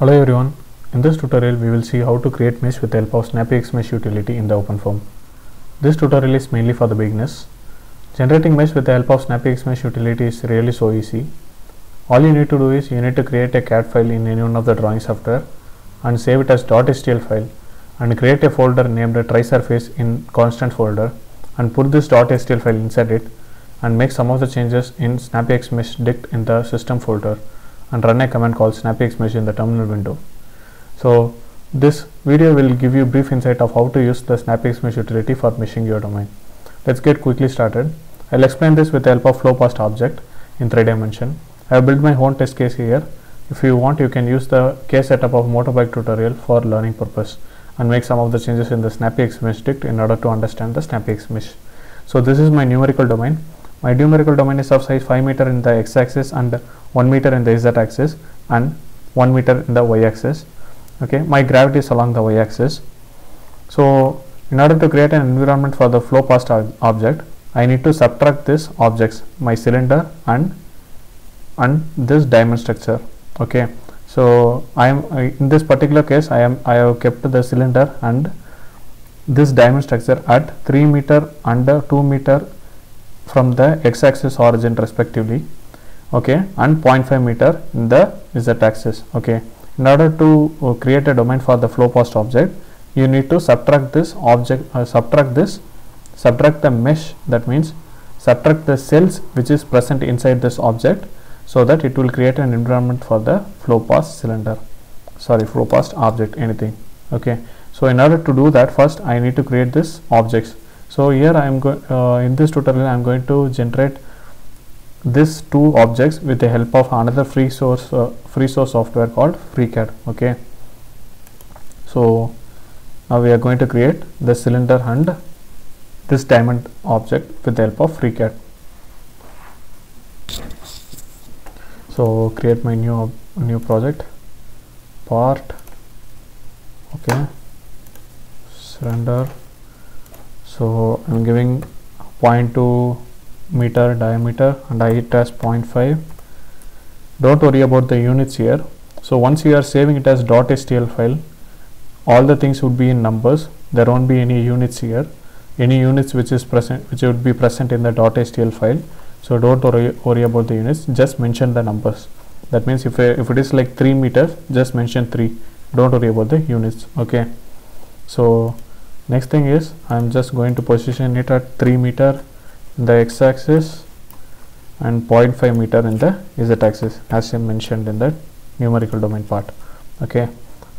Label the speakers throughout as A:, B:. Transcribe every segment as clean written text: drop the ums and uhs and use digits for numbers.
A: Hello everyone, in this tutorial we will see how to create mesh with the help of SnappyXmesh utility in the OpenFOAM. This tutorial is mainly for the beginners. Generating mesh with the help of SnappyXmesh utility is really so easy. All you need to do is you need to create a CAD file in any one of the drawing software and save it as .htl file and create a folder named TriSurface in constant folder and put this .htl file inside it and make some of the changes in SnappyXmesh dict in the system folder and run a command called SnappyXmesh in the terminal window. So this video will give you brief insight of how to use the SnappyXmesh utility for meshing your domain. Let's get quickly started. I'll explain this with the help of FlowPast object in 3 dimension. I have built my own test case here. If you want, you can use the case setup of motorbike tutorial for learning purpose and make some of the changes in the SnappyXmesh dict in order to understand the SnappyXmesh. So this is my numerical domain. My numerical domain is of size 5 meter in the x-axis and 1 meter in the z-axis and 1 meter in the y-axis. Okay, my gravity is along the y-axis. So in order to create an environment for the FlowPast object, I need to subtract this objects, my cylinder and this diamond structure. Okay, so in this particular case I have kept the cylinder and this diamond structure at 3 meter and 2 meter from the x-axis origin respectively, okay, and 0.5 meter in the z-axis. Okay, in order to create a domain for the FlowPast object, you need to subtract this object, subtract the mesh, that means subtract the cells which is present inside this object, so that it will create an environment for the FlowPast object, anything. Okay, so in order to do that, first I need to create this objects. So here I am going in this tutorial I am going to generate these 2 objects with the help of another free source software called FreeCAD. Okay, so now we are going to create the cylinder and this diamond object with the help of FreeCAD. So create my new project, part, okay, cylinder. So I am giving 0.2 meter diameter and height as 0.5. Don't worry about the units here. So once you are saving it as .htl file, all the things would be in numbers. There won't be any units here. Any units which would be present in the .htl file. So don't worry about the units. Just mention the numbers. That means if it is like 3 meters, just mention 3. Don't worry about the units. Okay. So next thing is I am just going to position it at 3 meter in the x-axis and 0.5 meter in the z-axis as I mentioned in the numerical domain part. Okay,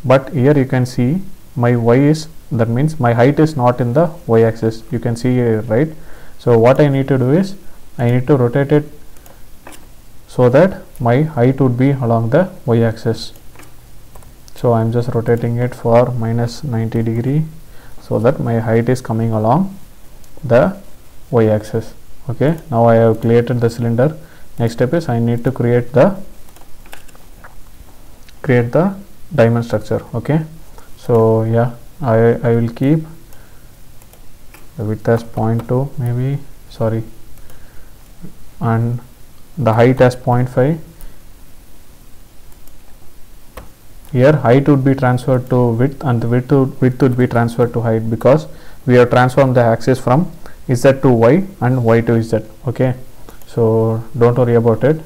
A: but here you can see my y is, that means my height is not in the y-axis. You can see here, right? So what I need to do is I need to rotate it so that my height would be along the y-axis. So I am just rotating it for minus 90 degree so that my height is coming along the y-axis. Okay, now I have created the cylinder. Next step is I need to create the diamond structure. Okay, so yeah, I will keep the width as 0.2 maybe, sorry, and the height as 0.5. Here height would be transferred to width and the width would be transferred to height, because we have transformed the axis from z to y and y to z. Okay, so don't worry about it,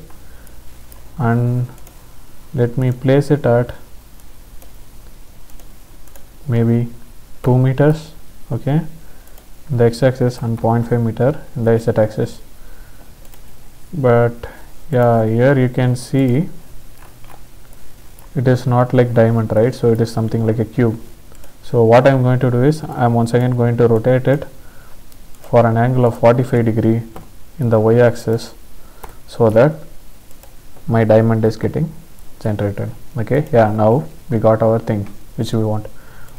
A: and let me place it at maybe 2 meters, okay, in the x-axis and 0.5 meter in the z-axis. But yeah, here you can see it is not like diamond, right? So it is something like a cube. So what I am going to do is I am once again going to rotate it for an angle of 45 degree in the y-axis so that my diamond is getting generated. Okay, yeah, now we got our thing which we want.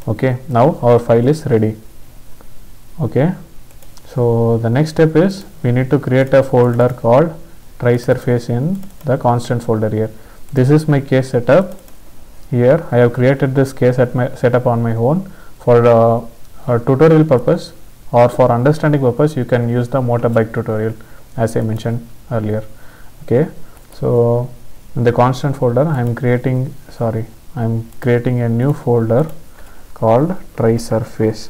A: Okay, now our file is ready. Okay, so the next step is we need to create a folder called TriSurface in the constant folder. Here this is my case setup. Here I have created this case setup on my own. For a tutorial purpose or for understanding purpose, you can use the motorbike tutorial as I mentioned earlier. Okay, so in the constant folder I am creating, I'm creating a new folder called try surface.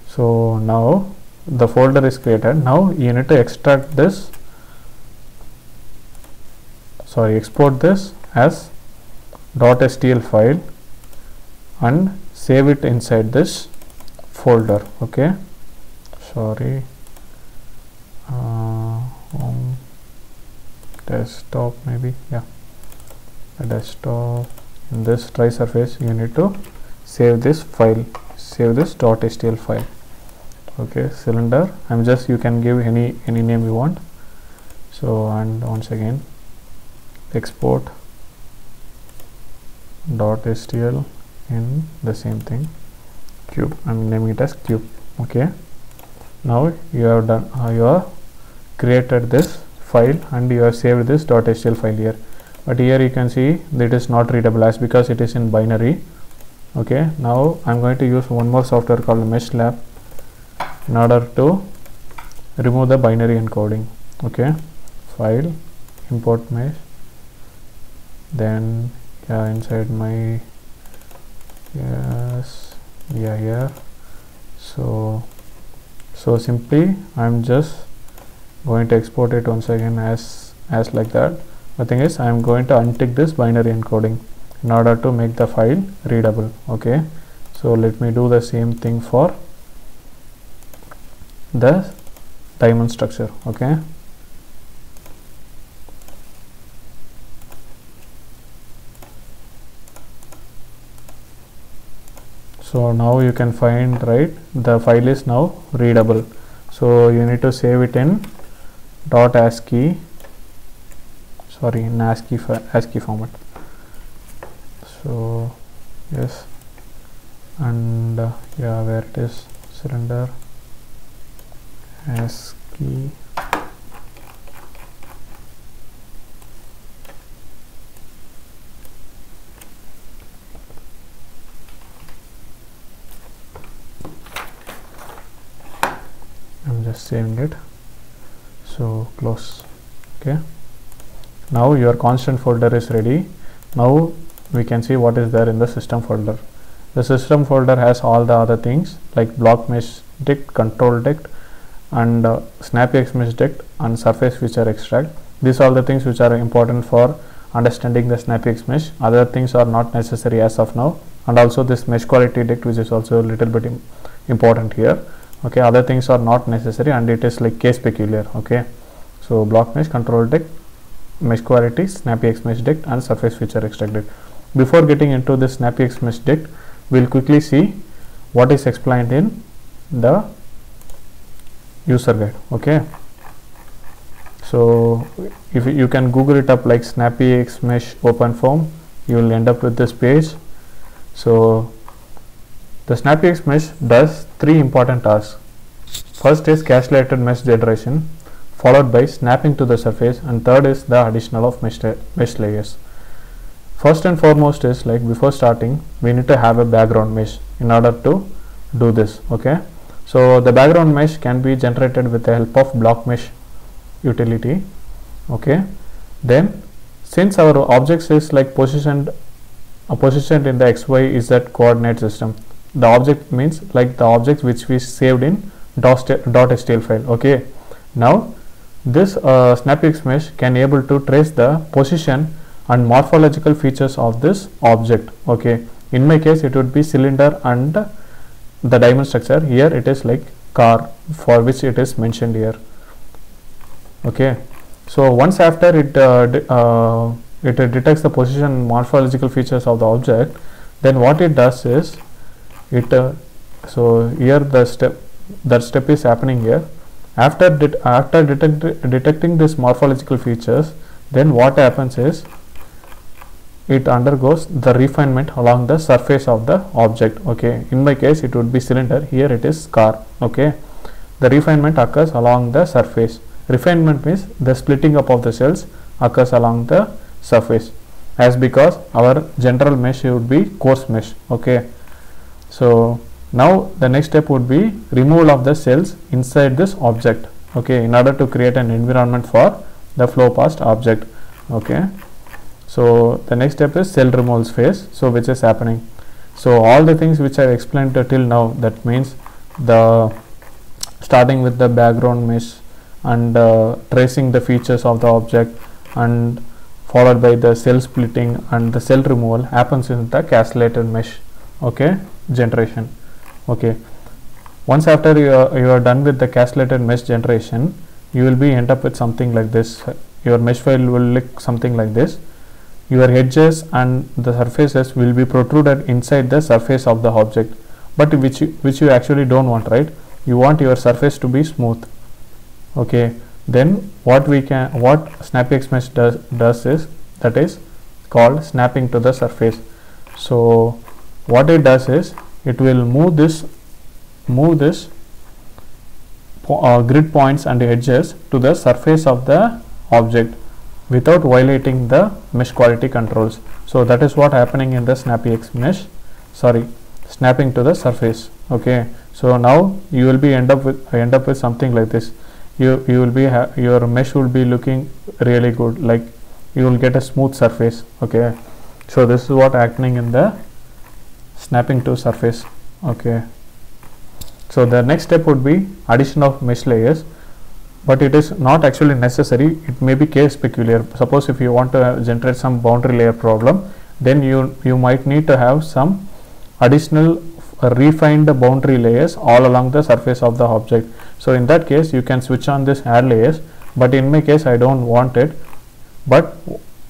A: So now the folder is created. Now you need to extract this, export this as .stl file and save it inside this folder. Okay, desktop, maybe, yeah, the desktop. In this try surface you need to save this file, save this .stl file. Okay, cylinder, you can give any name you want. So, and once again export .stl in the same thing, cube. I'm naming it as cube. Okay, now you have done, you have created this file and you have saved this .stl file here, but here you can see that it is not readable as because it is in binary. Okay, now I'm going to use one more software called MeshLab in order to remove the binary encoding. Okay, file, import mesh, then inside my here. So simply I'm just going to export it once again as like that. The thing is, I'm going to untick this binary encoding in order to make the file readable. Okay, so let me do the same thing for the diamond structure. Okay, so now you can find, right, the file is now readable. So you need to save it in .ascii, in ASCII format. So yes, and yeah, where it is, cylinder, ASCII. I'm just saving it. So close. Okay, now your constant folder is ready. Now we can see what is there in the system folder. The system folder has all the other things like block mesh dict, control dict, and SnappyX dict and surface feature extract. These are the things which are important for understanding the SnappyX mesh. Other things are not necessary as of now, and also this mesh quality dict, which is also a little bit important here. Okay, other things are not necessary and it is like case peculiar. Okay, so block mesh, control dict, mesh quality, SnappyX mesh dict, and surface feature extract dict. Before getting into this SnappyX mesh dict, we'll quickly see what is explained in the user guide. Okay, so if you can Google it up like SnappyX mesh OpenFOAM, you will end up with this page. So the SnappyX mesh does three important tasks. First is cache-related mesh generation, followed by snapping to the surface, and third is the additional of mesh layers. First and foremost is, like, before starting we need to have a background mesh in order to do this. Okay, so the background mesh can be generated with the help of block mesh utility. Okay, then since our objects is like positioned in the XY Z coordinate system, the object means like the objects which we saved in .stl file. Okay, now this SnappyX mesh can able to trace the position and morphological features of this object. Okay, in my case it would be cylinder and the diamond structure. Here it is like car, for which it is mentioned here. Okay, so once after it detects the position and morphological features of the object, then what it does is so here that step is happening here. After detecting this morphological features, then what happens is it undergoes the refinement along the surface of the object. Okay, in my case it would be cylinder, here it is car. Okay, the refinement occurs along the surface. Refinement means the splitting up of the cells occurs along the surface, as because our general mesh would be coarse mesh. Okay, so now the next step would be removal of the cells inside this object. Okay, in order to create an environment for the flow past object. Okay, So the next step is cell removals phase, so which is happening. So all the things which I have explained till now, that means the starting with the background mesh and tracing the features of the object, and followed by the cell splitting and the cell removal happens in the castellated mesh, okay, generation. Okay, once after you are done with the castellated mesh generation, you will be end up with something like this. Your mesh file will look something like this. Your edges and the surfaces will be protruded inside the surface of the object, but which you actually don't want, right? You want your surface to be smooth. Okay, then what SnappyX Mesh does is, that is called snapping to the surface. So what it does is, it will move this grid points and edges to the surface of the object without violating the mesh quality controls. So that is what happening in the SnappyX Mesh, snapping to the surface. Okay, so now you will be end up with something like this. You will be your mesh will be looking really good, like you will get a smooth surface. Okay, so this is what happening in the snapping to surface. Okay, so the next step would be addition of mesh layers, but it is not actually necessary. It may be case peculiar. Suppose if you want to generate some boundary layer problem, then you might need to have some additional refined boundary layers all along the surface of the object. So in that case, you can switch on this add layers, but in my case I don't want it. But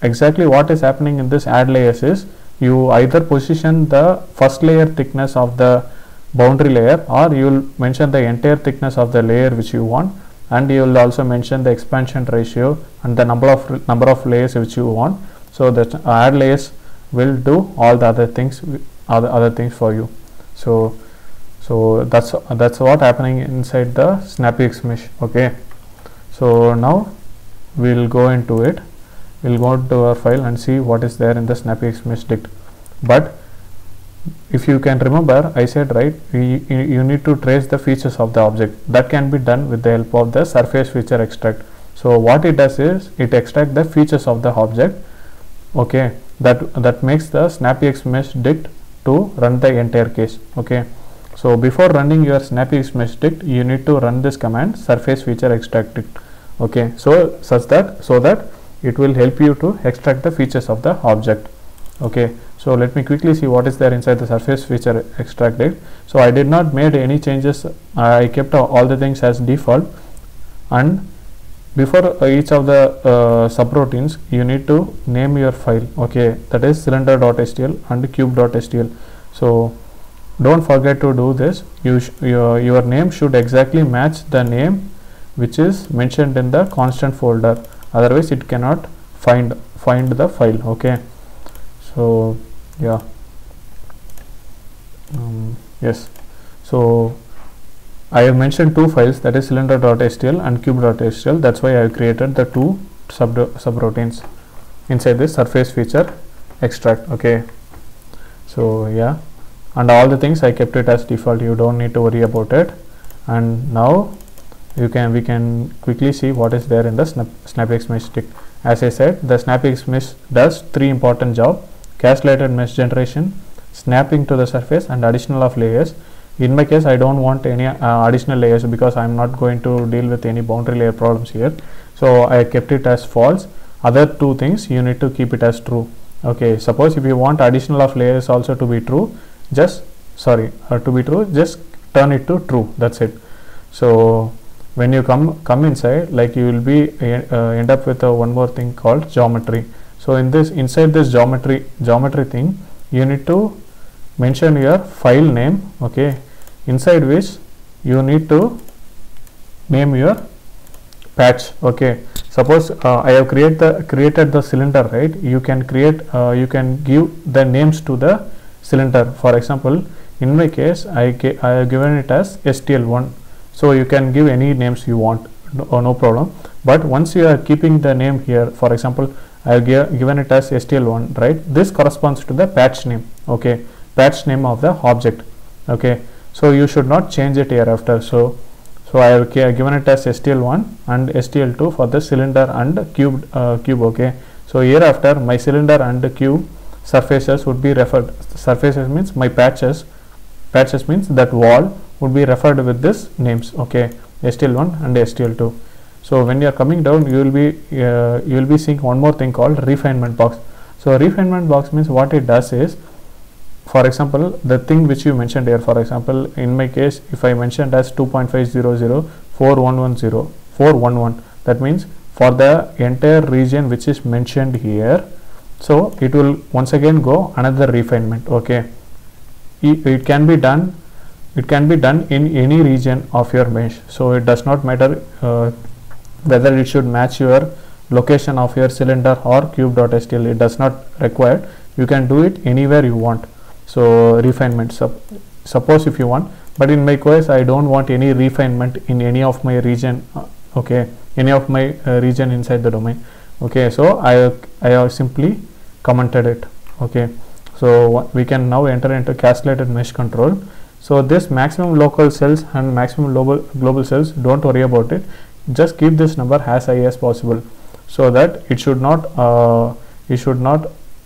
A: exactly what is happening in this add layers is, you either position the first layer thickness of the boundary layer, or you will mention the entire thickness of the layer which you want, and you will also mention the expansion ratio and the number of layers which you want. So that add layers will do all the other things for you. So that's what happening inside the SnappyX Mesh. Okay, so now we'll go into it. We'll go to our file and see what is there in the SnappyX Mesh dict. But if you can remember, I said, right, you need to trace the features of the object. That can be done with the help of the surface feature extract. So what it does is, it extracts the features of the object. Okay, that makes the SnappyX Mesh dict to run the entire case. Okay, so before running your SnappyX Mesh dict, you need to run this command, surface feature extract dict. Okay, so that it will help you to extract the features of the object. Okay, so let me quickly see what is there inside the surface feature extract dict. So I did not made any changes. I kept all the things as default, and before each of the subroutines, you need to name your file. Okay, that is cylinder.stl and cube.stl. So don't forget to do this. Your name should exactly match the name which is mentioned in the constant folder, otherwise it cannot find the file. Okay, so yeah, yes, so I have mentioned two files, that is cylinder.stl and cube.stl. That's why I have created the two subroutines inside this surface feature extract. Okay, so yeah, and all the things I kept it as default. You don't need to worry about it. And now we can quickly see what is there in the SnappyX Mesh dict. As I said, the SnappyX Mesh does three important jobs: castellated mesh generation, snapping to the surface, and additional of layers. In my case, I don't want any additional layers because I am not going to deal with any boundary layer problems here. So I kept it as false. Other two things you need to keep it as true. Okay, suppose if you want additional of layers also to be true, just turn it to true. That's it. So when you come inside, like, you will be end up with one more thing called geometry. So inside this geometry thing, you need to mention your file name. Okay, inside which you need to name your patch. Okay, suppose I have created the cylinder, right? You can give the names to the cylinder. For example, in my case, I have given it as STL1. So you can give any names you want, no problem. But once you are keeping the name here, for example, I have given it as STL1, right? This corresponds to the patch name. Okay, patch name of the object. Okay, so you should not change it hereafter. So I have given it as STL1 and STL2 for the cylinder and cube. Okay, So hereafter my cylinder and the cube surfaces would be referred, surfaces means my patches means that wall would be referred with this names, okay, STL1 and STL2. So when you are coming down, you will be seeing one more thing called refinement box. So refinement box means what it does is, for example, the thing which you mentioned here, for example, in my case, if I mentioned as 2.5004110 that means for the entire region which is mentioned here, so it will once again go another refinement, okay. It can be done in any region of your mesh, so it does not matter whether it should match your location of your cylinder or cube.stl. It does not require, you can do it anywhere you want. So refinement, suppose if you want, but in my case I don't want any refinement in any of my region, okay, any of my region inside the domain, okay. So I have simply commented it, okay. So we can now enter into castellated mesh control. So this maximum local cells and maximum global cells, don't worry about it, just keep this number as high as possible, so that it should not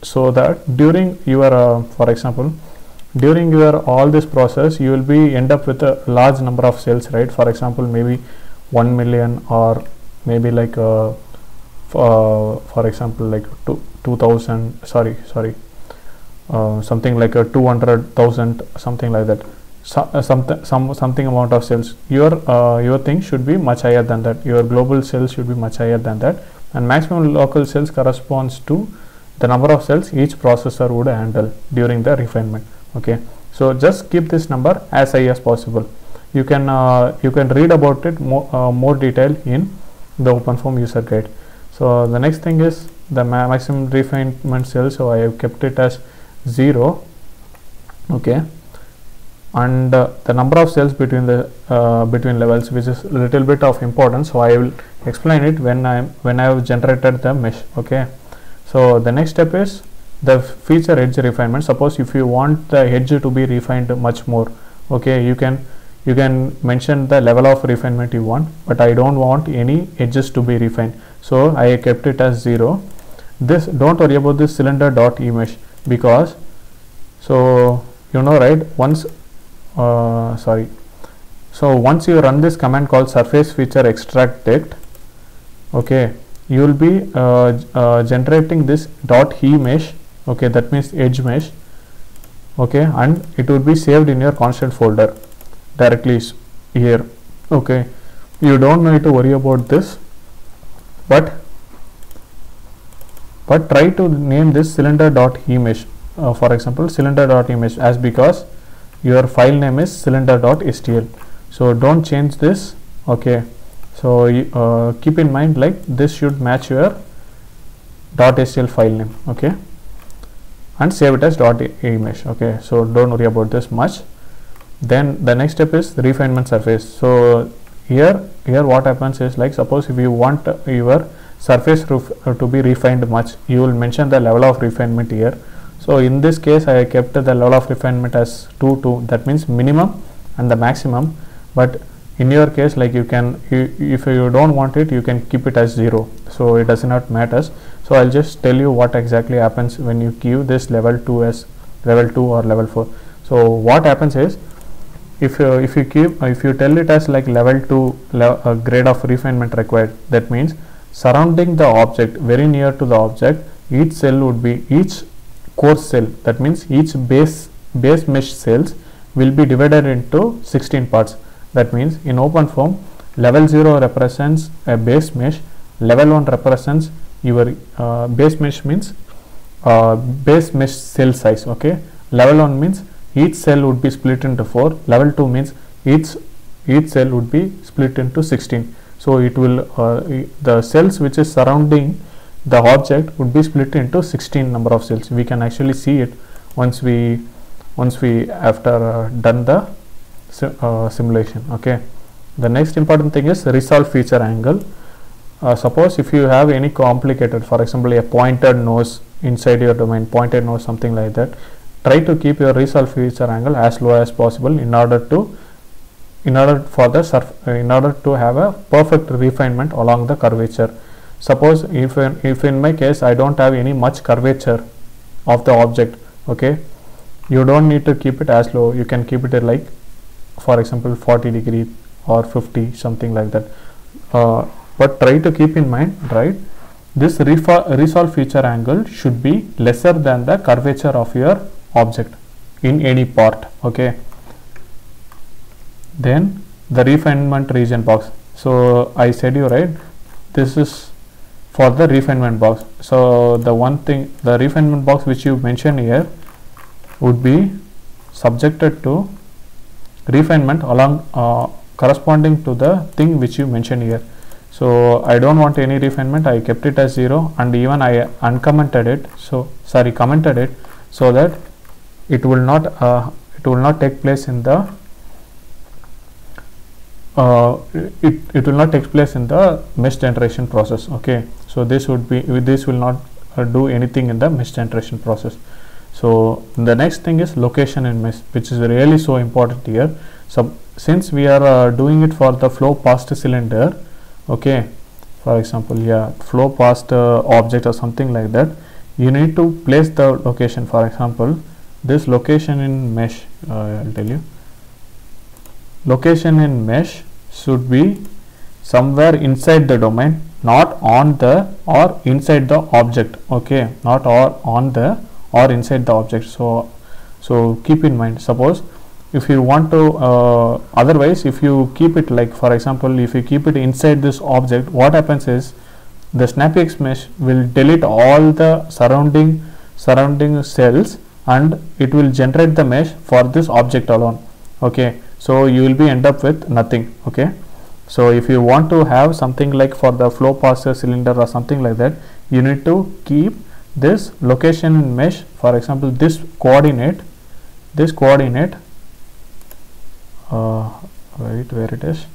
A: so that during your for example, during your all this process you will be end up with a large number of cells, right? For example, maybe 1 million, or maybe like for example like 2000, something like a 200,000, something like that, something amount of cells. Your thing should be much higher than that, your global cells should be much higher than that, and maximum local cells corresponds to the number of cells each processor would handle during the refinement, okay. So just keep this number as high as possible. You can read about it more detail in the OpenFOAM user guide. So the next thing is the maximum refinement cells, so I have kept it as 0, okay, and the number of cells between the between levels, which is a little bit of importance, so I will explain it when I have generated the mesh, okay. So the next step is the feature edge refinement. Suppose if you want the edge to be refined much more, okay, you can mention the level of refinement you want, but I don't want any edges to be refined, so I kept it as 0. This, don't worry about this cylinder.emesh, because so you know, right, once so once you run this command called surface feature extract dect, okay, you will be generating this .emesh, okay, that means edge mesh, okay, and it will be saved in your constant folder directly here, okay. You don't need to worry about this, but try to name this cylinder.emesh, for example cylinder.emesh, as because your file name is cylinder.stl, so don't change this, okay. So keep in mind, like, this should match your .stl file name, okay, and save it as .emesh, okay. So don't worry about this much. Then the next step is the refinement surface. So here what happens is, like, suppose if you want your surface to be refined much, you will mention the level of refinement here. So in this case I kept the level of refinement as 2, that means minimum and the maximum, but in your case, like, you can, if you don't want it, you can keep it as 0, so it does not matter. So I'll just tell you what exactly happens when you give this level 2 as level 2 or level 4. So what happens is, if you tell it as like level 2 grade of refinement required, that means surrounding the object, very near to the object, each cell would be, each core cell, that means each base mesh cells will be divided into 16 parts. That means in OpenFOAM, level 0 represents a base mesh, level 1 represents your base mesh means base mesh cell size, okay. Level 1 means each cell would be split into 4, level 2 means each cell would be split into 16. So it will the cells which is surrounding the object would be split into 16 number of cells. We can actually see it once we after done the simulation, okay. The next important thing is resolve feature angle. Suppose if you have any complicated, for example a pointed nose inside your domain, pointed nose, something like that, try to keep your resolve feature angle as low as possible in order to have a perfect refinement along the curvature. suppose if in my case I don't have any much curvature of the object, okay, you don't need to keep it as low. You can keep it at like, for example, 40 degree or 50, something like that. But try to keep in mind, right, this resolve feature angle should be lesser than the curvature of your object in any part, okay. Then the refinement region box. So I said you, right, this is for the refinement box. So the one thing, the refinement box which you mentioned here would be subjected to refinement along corresponding to the thing which you mentioned here. So I don't want any refinement. I kept it as 0, and even I uncommented it. So sorry, commented it, so that it will not take place in the it will not take place in the mesh generation process, okay. So this will not do anything in the mesh generation process. So the next thing is location in mesh, which is really so important here. So since we are doing it for the flow past cylinder, okay, for example, yeah, flow past object or something like that, you need to place the location. For example, this location in mesh, I'll tell you, location in mesh should be somewhere inside the domain, not on the or inside the object, okay, not or on the or inside the object. So keep in mind, suppose if you want to otherwise if you keep it like, for example, if you keep it inside this object, what happens is the SnappyX mesh will delete all the surrounding cells and it will generate the mesh for this object alone, okay. So you will be end up with nothing, okay. So if you want to have something like for the flow past cylinder or something like that, you need to keep this location in mesh, for example, this coordinate right, where it is,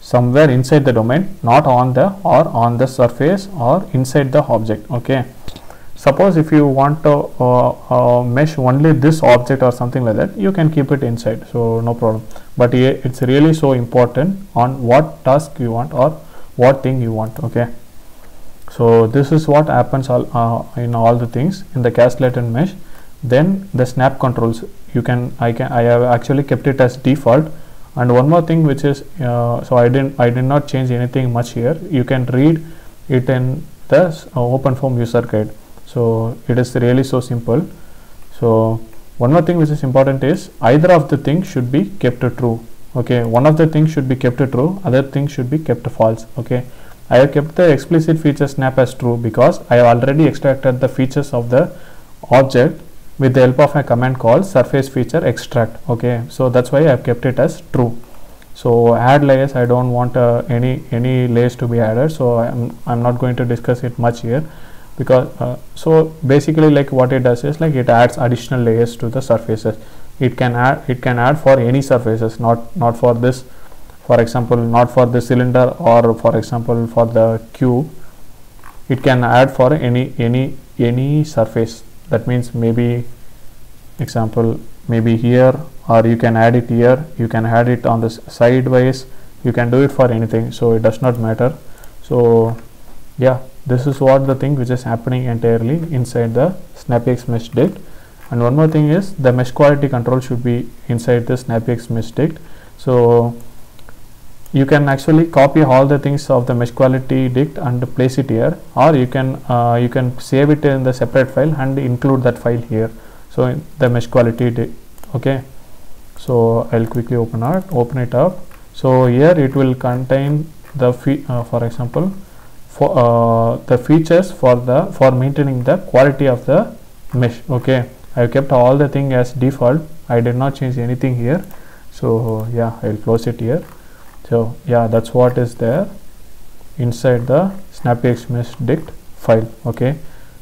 A: somewhere inside the domain, not on the or on the surface or inside the object, okay. Suppose if you want to mesh only this object or something like that, you can keep it inside, so no problem. But it's really so important on what task you want or what thing you want, okay. So this is what happens in all the things in the castellated mesh. Then the snap controls, I have actually kept it as default. And one more thing which is so I did not change anything much here. You can read it in the OpenFOAM user guide. So it is really so simple. So one more thing which is important is either of the things should be kept true, okay. One of the things should be kept true, other thing should be kept false, okay. I have kept the explicit feature snap as true because I have already extracted the features of the object with the help of a command called surface feature extract, okay. So that's why I have kept it as true. So add layers, I don't want any layers to be added, so I'm not going to discuss it much here, because so basically like what it does is like it adds additional layers to the surfaces. It can add for any surfaces, not for this, for example, not for the cylinder, or for example for the cube. It can add for any surface. That means maybe example maybe here, or you can add it here, you can add it on the sideways, you can do it for anything, so it does not matter. So yeah, this is what the thing which is happening entirely inside the SnappyX mesh dict. And one more thing is the mesh quality control should be inside the SnappyX mesh dict. So you can actually copy all the things of the mesh quality dict and place it here, or you can save it in the separate file and include that file here. So in the mesh quality dict, okay. So I'll quickly open it up. So here it will contain the for example for the features for maintaining the quality of the mesh, okay. I have kept all the thing as default. I did not change anything here. So yeah, I'll close it here. So yeah, that's what is there inside the SnappyX mesh dict file, okay.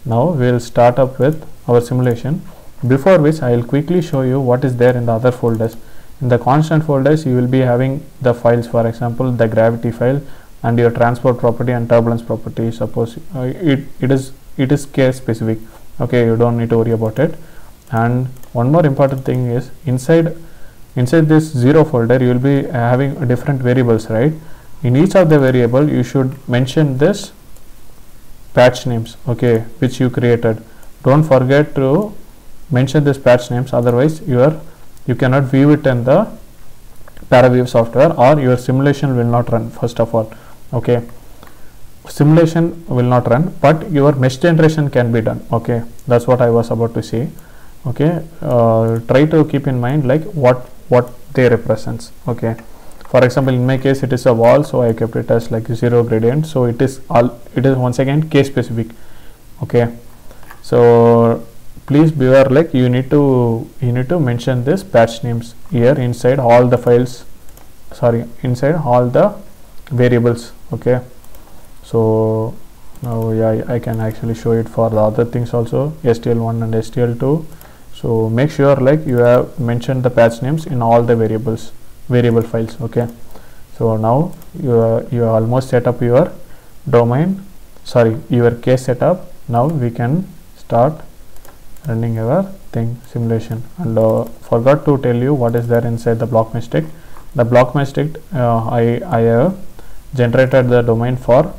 A: Now we'll start up with our simulation, before which I will quickly show you what is there in the other folders. In the constant folders you will be having the files, for example the gravity file and your transport property and turbulence property. Suppose it is case specific, okay, you don't need to worry about it. And one more important thing is inside this 0 folder you will be having different variables, right. In each of the variable you should mention this patch names, okay, which you created. Don't forget to mention this patch names, otherwise you cannot view it in the ParaView software, or your simulation will not run. First of all, okay, simulation will not run, but your mesh generation can be done. Okay, that's what I was about to say. Okay, try to keep in mind like what they represents. Okay, for example, in my case it is a wall, so I kept it as like 0 gradient, so it is once again case specific. Okay, so please beware, like you need to mention this patch names here inside all the files, inside all the variables. Okay, so now yeah, I can actually show it for the other things also, STL1 and STL2. So make sure like you have mentioned the patch names in all the variable files. Okay, so now you almost set up your domain, your case setup. Now we can start running our simulation. And forgot to tell you what is there inside the BlockMeshDict. The BlockMeshDict, I have generated the domain for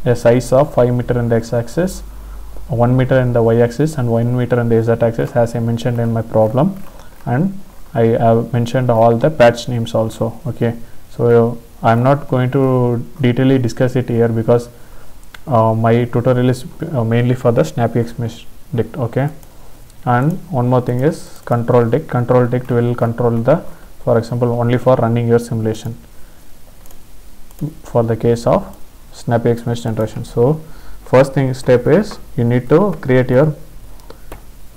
A: a size of 5 meter in the x-axis, 1 meter in the y-axis, and 1 meter in the z-axis, as I mentioned in my problem. And I have mentioned all the patch names also. Okay, so I am not going to detailedly discuss it here, because my tutorial is mainly for the SnappyXMeshDict. Okay, and one more thing is ControlDict. ControlDict will control the, for example, only for running your simulation for the case of SnappyXMesh generation. So first step is you need to create your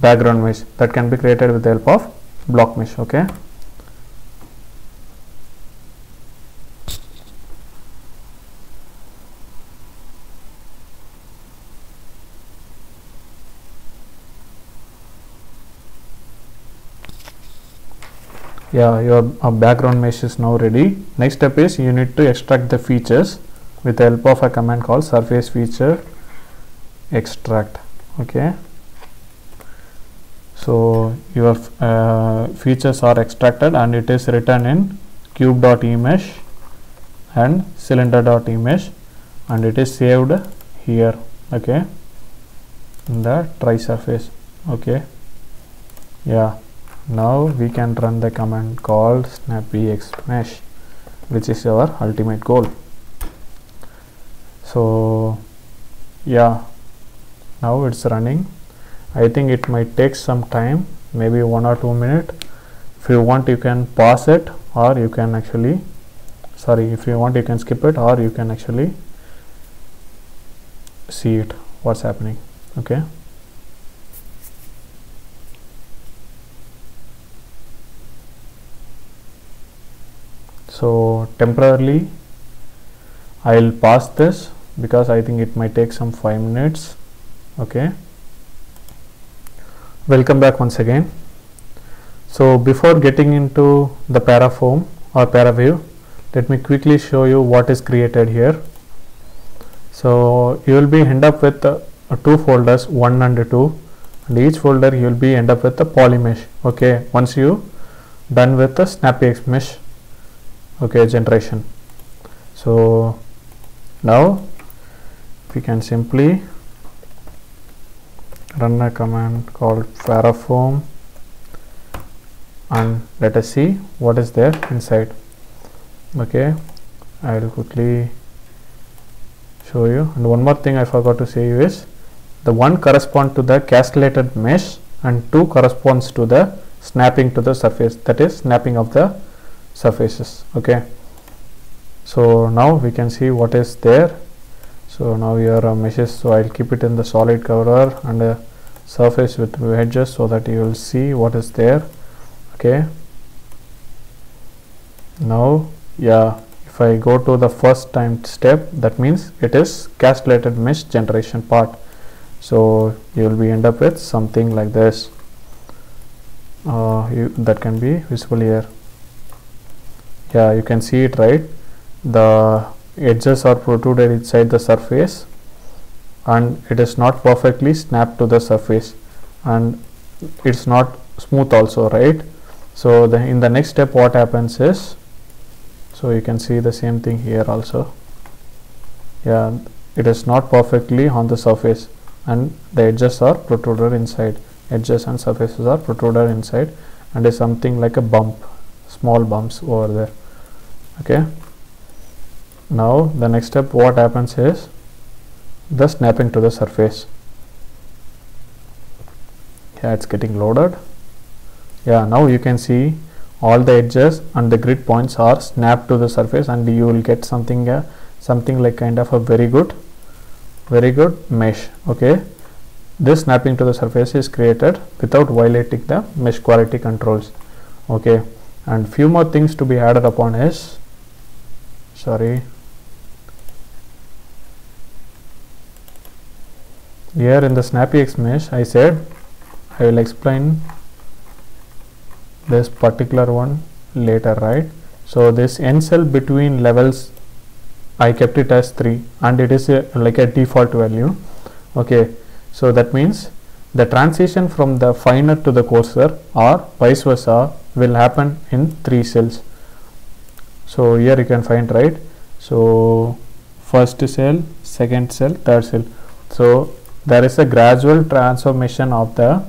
A: background mesh that can be created with the help of BlockMesh. Okay, yeah, your background mesh is now ready. Next step is you need to extract the features with the help of a command called surface feature extract. Okay, so your features are extracted and it is written in cube.emesh and cylinder.emesh, and it is saved here. Okay, in the try surface. Okay, yeah, now we can run the command called SnappyXMesh, which is our ultimate goal. So yeah, now it's running. I think it might take some time, maybe 1 or 2 minutes. If you want, you can pause it, or you can actually, if you want, you can skip it, or you can actually see it what's happening. Okay, so temporarily I'll pause this because I think it might take some 5 minutes. Okay, welcome back once again. So before getting into the Parafoam or ParaView, let me quickly show you what is created here. So you will be end up with 2 folders, 1 and 2, and each folder you will be end up with the polymesh. Okay, once you done with the SnappyXMesh, okay, generation. So now we can simply run a command called Parafoam and let us see what is there inside. Okay, I will quickly show you. And one more thing I forgot to say is the 1 corresponds to the castellated mesh and 2 corresponds to the snapping to the surface, that is snapping of the surfaces. Okay, so now we can see what is there. So now your meshes, so I'll keep it in the solid cover and a surface with edges so that you will see what is there. Okay, now yeah, if I go to the first time step, that means it is castellated mesh generation part. So you will be end up with something like this. That can be visible here. Yeah, you can see it, right? The edges are protruded inside the surface and it is not perfectly snapped to the surface, and it's not smooth also, right? So in the next step what happens is, so you can see the same thing here also. Yeah, it is not perfectly on the surface, and the edges are protruded inside. Edges and surfaces are protruded inside, and is something like a bump, small bumps over there. Okay, now the next step, what happens is the snapping to the surface. Yeah, it's getting loaded. Yeah, now you can see all the edges and the grid points are snapped to the surface, and you will get something like kind of a very good mesh. Okay, this snapping to the surface is created without violating the mesh quality controls. Okay, and few more things to be added upon is, sorry, here in the SnappyX mesh I said I will explain this particular one later, right? So this n cell between levels, I kept it as 3, and it is like a default value. Okay, so that means the transition from the finer to the coarser or vice versa will happen in 3 cells. So here you can find, right? So first cell, second cell, third cell. So there is a gradual transformation of the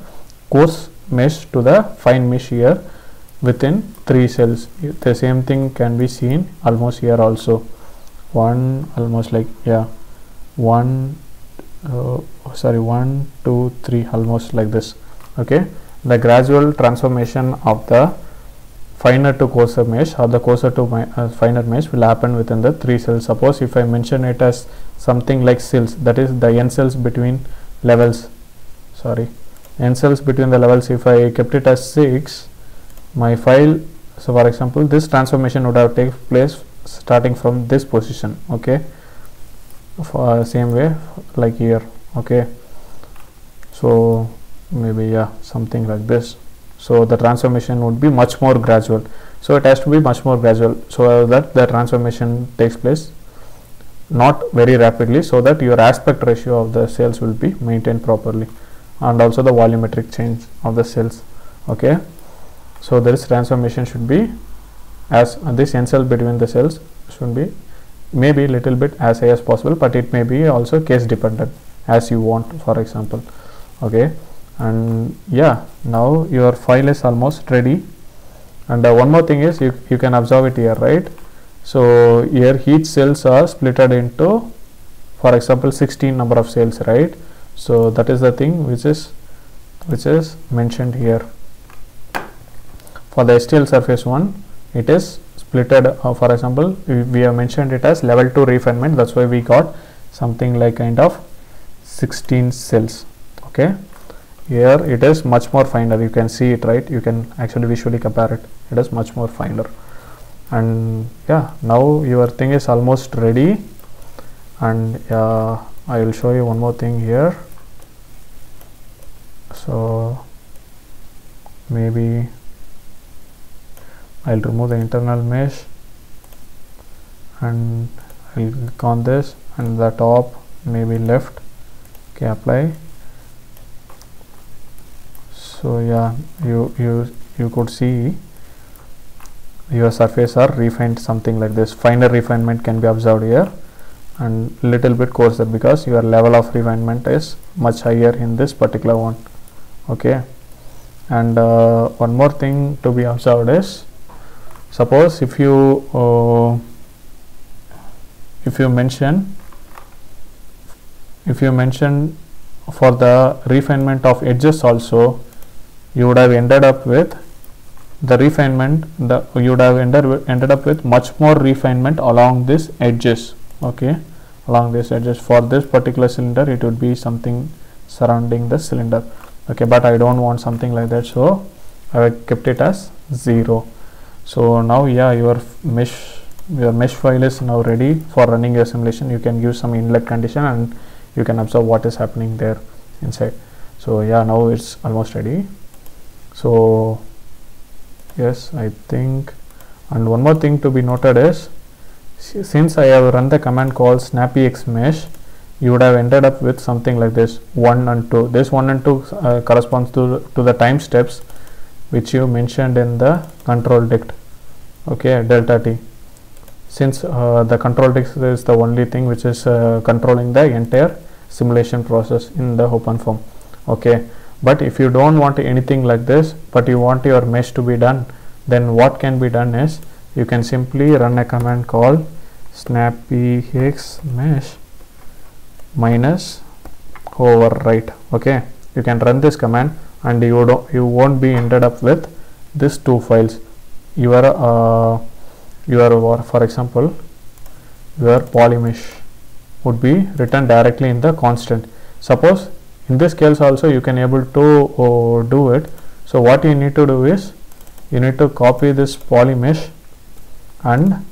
A: coarse mesh to the fine mesh here within 3 cells. The same thing can be seen almost here also. One, almost like, yeah, 1 2 3, almost like this. Okay, the gradual transformation of the finer to coarser mesh or the coarser to finer mesh will happen within the 3 cells. Suppose if I mention it as something like cells, that is the n cells between levels, sorry, n cells between the levels, if I kept it as 6, my file, so for example this transformation would have taken place starting from this position. Okay, for same way like here. Okay, so maybe, yeah, something like this. So the transformation would be much more gradual, so it has to be much more gradual so that the transformation takes place not very rapidly, so that your aspect ratio of the cells will be maintained properly, and also the volumetric change of the cells. Okay, so this transformation should be as this n cell between the cells should be maybe little bit as high as possible, but it may be also case dependent as you want, for example. Okay, and yeah, now your file is almost ready. And one more thing is you can observe it here, right? So here each cells are splitted into, for example, 16 number of cells, right? So that is the thing which is mentioned here. For the STL surface one, it is splitted, for example, we have mentioned it as level 2 refinement, that's why we got something like kind of 16 cells. Okay, here it is much more finer, you can see it, right? You can actually visually compare it, it is much more finer. And yeah, now your thing is almost ready. And I will show you one more thing here. So maybe I'll remove the internal mesh and I'll click on this, and the top maybe left. Okay, apply. So yeah, you could see your surface are refined, something like this. Finer refinement can be observed here, and little bit coarser because your level of refinement is much higher in this particular one. Okay, and one more thing to be observed is, suppose if you mention for the refinement of edges also, you would have ended up with the refinement, you would have ended up with much more refinement along these edges. Okay, along these edges. For this particular cylinder, it would be something surrounding the cylinder. Okay, but I don't want something like that, so I kept it as 0. So now, yeah, your mesh file is now ready for running your simulation. You can use some inlet condition and you can observe what is happening there inside. So yeah, now it's almost ready. So yes, I think, and one more thing to be noted is, since I have run the command called SnappyX mesh, you would have ended up with something like this, 1 and 2. This 1 and 2 corresponds to the time steps which you mentioned in the control dict. Okay, delta t. since the control disk is the only thing which is controlling the entire simulation process in the OpenFOAM. Okay, but if you don't want anything like this, but you want your mesh to be done, then what can be done is you can simply run a command called snappyx-mesh minus overwrite. Okay, you can run this command and you won't be ended up with these two files. Your for example, your polymesh would be written directly in the constant. Suppose in this case also you can able to do it. So what you need to do is you need to copy this polymesh and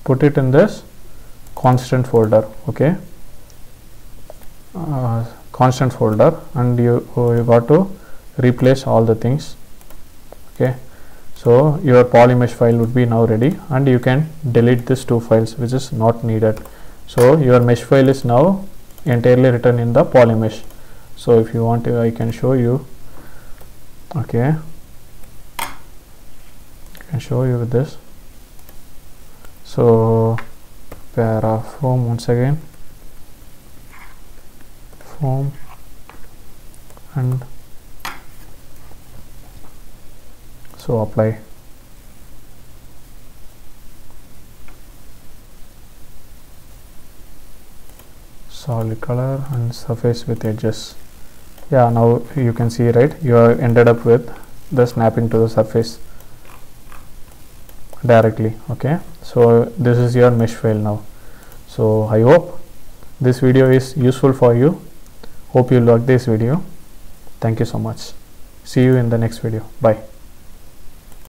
A: put it in this constant folder. Okay, constant folder, and you got to replace all the things. Okay, so your polymesh file would be now ready, and you can delete these two files which is not needed. So your mesh file is now entirely written in the polymesh. So if you want to, I can show you. Okay, I can show you with this. So parafoam, once again, foam, and so apply. Solid color and surface with edges. Yeah, now you can see, right, you are ended up with the snapping to the surface directly. Okay, so this is your mesh file now. So I hope this video is useful for you. Hope you liked this video. Thank you so much. See you in the next video. Bye.